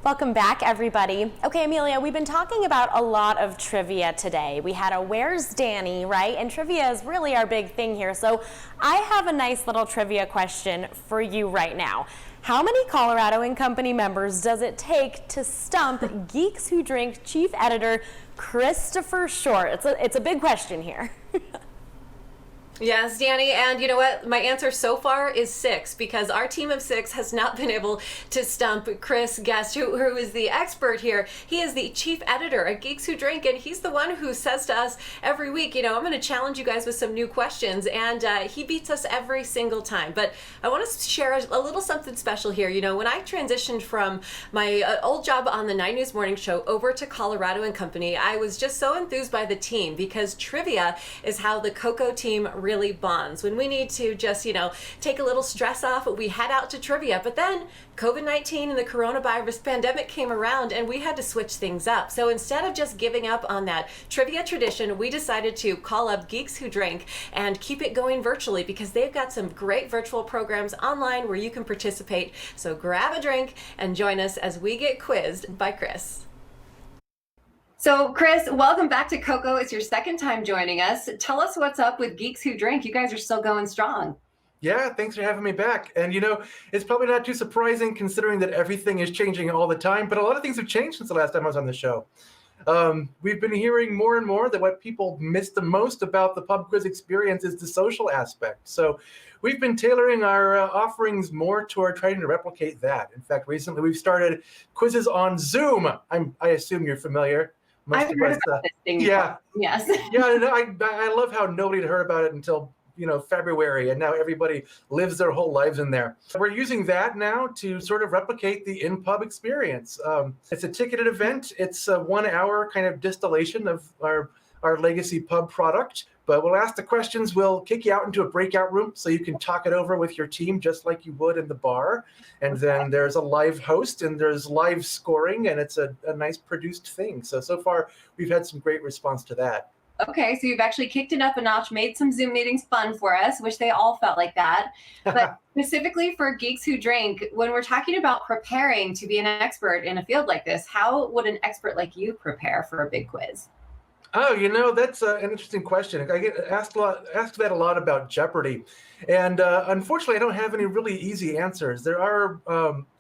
Welcome back, everybody. Okay, Amelia, we've been talking about a lot of trivia today. We had a Where's Danny, right? And trivia is really our big thing here. So I have a nice little trivia question for you right now. How many Colorado and Company members does it take to stump Geeks Who Drink chief editor Christopher Short? It's a big question here. Yes, Danny, and you know what? My answer so far is 6, because our team of 6 has not been able to stump Chris Guest, who is the expert here. He is the chief editor at Geeks Who Drink, and he's the one who says to us every week, you know, I'm going to challenge you guys with some new questions, and he beats us every single time. But I want to share a little something special here. You know, when I transitioned from my old job on the 9 News Morning Show over to Colorado and Company, I was just so enthused by the team, because trivia is how the Cocoa team really bonds. When we need to just, you know, take a little stress off, we head out to trivia. But then COVID-19 and the coronavirus pandemic came around and we had to switch things up. So instead of just giving up on that trivia tradition, we decided to call up Geeks Who Drink and keep it going virtually, because they've got some great virtual programs online where you can participate. So grab a drink and join us as we get quizzed by Chris. So Chris, welcome back to Cocoa. It's your second time joining us. Tell us what's up with Geeks Who Drink. You guys are still going strong. Yeah, thanks for having me back. And you know, it's probably not too surprising considering that everything is changing all the time, but a lot of things have changed since the last time I was on the show. We've been hearing more and more that what people miss the most about the pub quiz experience is the social aspect. So we've been tailoring our offerings more toward trying to replicate that. In fact, recently we've started quizzes on Zoom. I assume you're familiar. I've heard about this thing. Yeah. Yes. Yeah, I love how nobody had heard about it until, you know, February, and now everybody lives their whole lives in there. We're using that now to sort of replicate the in-pub experience. It's a ticketed event. It's a 1 hour kind of distillation of our legacy pub product, but we'll ask the questions. We'll kick you out into a breakout room so you can talk it over with your team just like you would in the bar. And then there's a live host and there's live scoring, and it's a nice produced thing. So far we've had some great response to that. Okay, so you've actually kicked it up a notch, made some Zoom meetings fun for us, which they all felt like that. But specifically for Geeks Who Drink, when we're talking about preparing to be an expert in a field like this, how would an expert like you prepare for a big quiz? Oh, you know, that's an interesting question. I get asked that a lot about Jeopardy. And unfortunately, I don't have any really easy answers. There are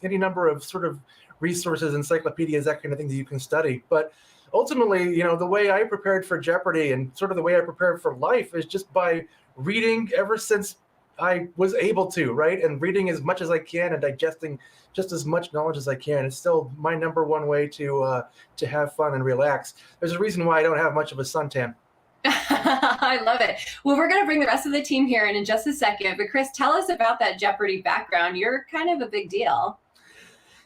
any number of sort of resources, encyclopedias, that kind of thing that you can study. But ultimately, you know, the way I prepared for Jeopardy and sort of the way I prepared for life is just by reading ever since I was able to, right? And reading as much as I can and digesting just as much knowledge as I can. It's still my number one way to have fun and relax. There's a reason why I don't have much of a suntan. I love it. Well, we're going to bring the rest of the team here in just a second. But Chris, tell us about that Jeopardy background. You're kind of a big deal.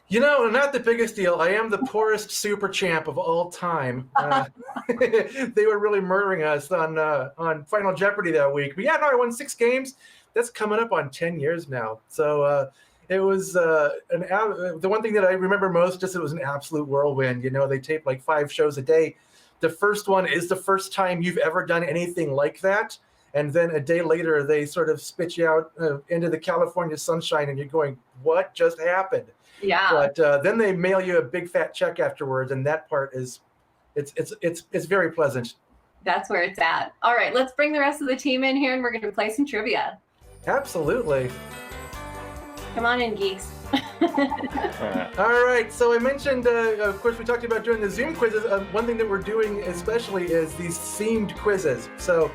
You know, not the biggest deal. I am the poorest super champ of all time. They were really murdering us on Final Jeopardy that week. But yeah, no, I won 6 games. That's coming up on 10 years now. So it was the one thing that I remember most, just it was an absolute whirlwind. You know, they tape like 5 shows a day. The first one is the first time you've ever done anything like that. And then a day later, they sort of spit you out into the California sunshine, and you're going, what just happened? Yeah. But then they mail you a big fat check afterwards, and that part is, it's very pleasant. That's where it's at. All right, let's bring the rest of the team in here, and we're going to play some trivia. Absolutely. Come on in, geeks. All right, so I mentioned, of course, we talked about doing the Zoom quizzes. One thing that we're doing especially is these themed quizzes. So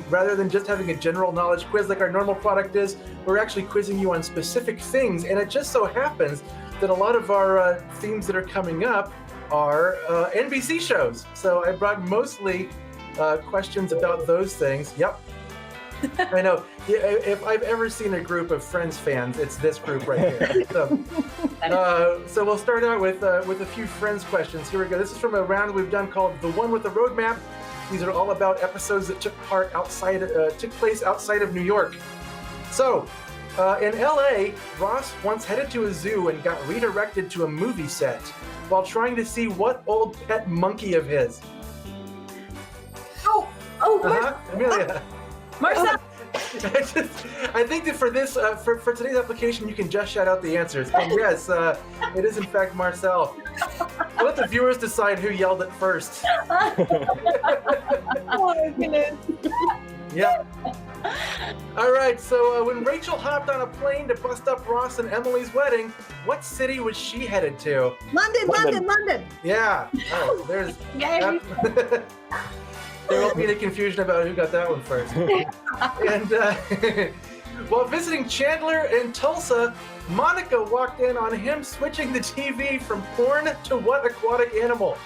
rather than just having a general knowledge quiz like our normal product is, we're actually quizzing you on specific things. And it just so happens that a lot of our themes that are coming up are NBC shows. So I brought mostly questions about those things. Yep. I know. If I've ever seen a group of Friends fans, it's this group right here. So we'll start out with a few Friends questions. Here we go. This is from a round we've done called The One with the Roadmap. These are all about episodes that took place outside of New York. So, in LA, Ross once headed to a zoo and got redirected to a movie set while trying to see what old pet monkey of his. Amelia. Marcel. I think that for this, for today's application, you can just shout out the answers. And yes, it is in fact Marcel. I'll let the viewers decide who yelled it first. Oh my goodness. Yep. All right, so when Rachel hopped on a plane to bust up Ross and Emily's wedding, what city was she headed to? London. Yeah. Oh, there's. Yay. Yep. There won't be any confusion about who got that one first. And while visiting Chandler in Tulsa, Monica walked in on him switching the TV from porn to what aquatic animal?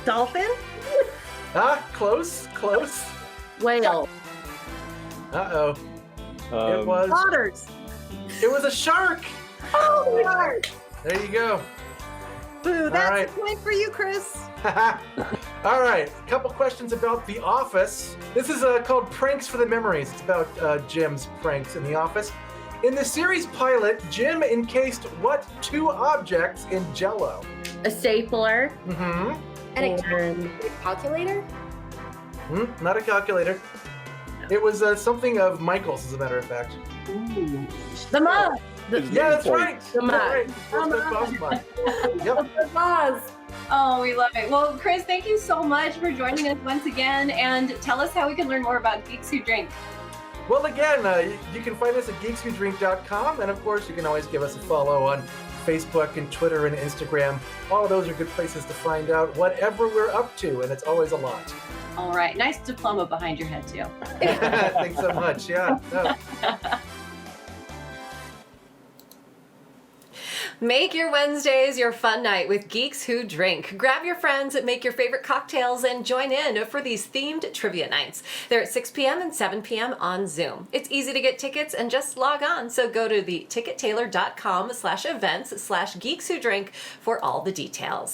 Dolphin? Close. Whale. Uh-oh. It was Otters. It was a shark. Oh, shark. There you go. Boo, that's right. a point for you, Chris. All right, a couple questions about The Office. This is called Pranks for the Memories. It's about Jim's pranks in The Office. In the series pilot, Jim encased what two objects in Jell-O? A stapler. Mm-hmm. And a calculator? Not a calculator. It was something of Michael's, as a matter of fact. The mug. Yeah, that's right. The mug. That's right. That's mug. Yep. The buzz. Oh, we love it. Well, Chris, thank you so much for joining us once again, and tell us how we can learn more about Geeks Who Drink. Well, again, you can find us at geekswhodrink.com, and of course, you can always give us a follow on Facebook and Twitter and Instagram. All of those are good places to find out whatever we're up to, and it's always a lot. All right. Nice diploma behind your head, too. Thanks so much. Yeah. No. Make your Wednesdays your fun night with Geeks Who Drink. Grab your friends, make your favorite cocktails, and join in for these themed trivia nights. They're at 6 p.m. and 7 p.m. on Zoom. It's easy to get tickets and just log on. So go to thetickettailor.com/events/Geeks Who Drink for all the details.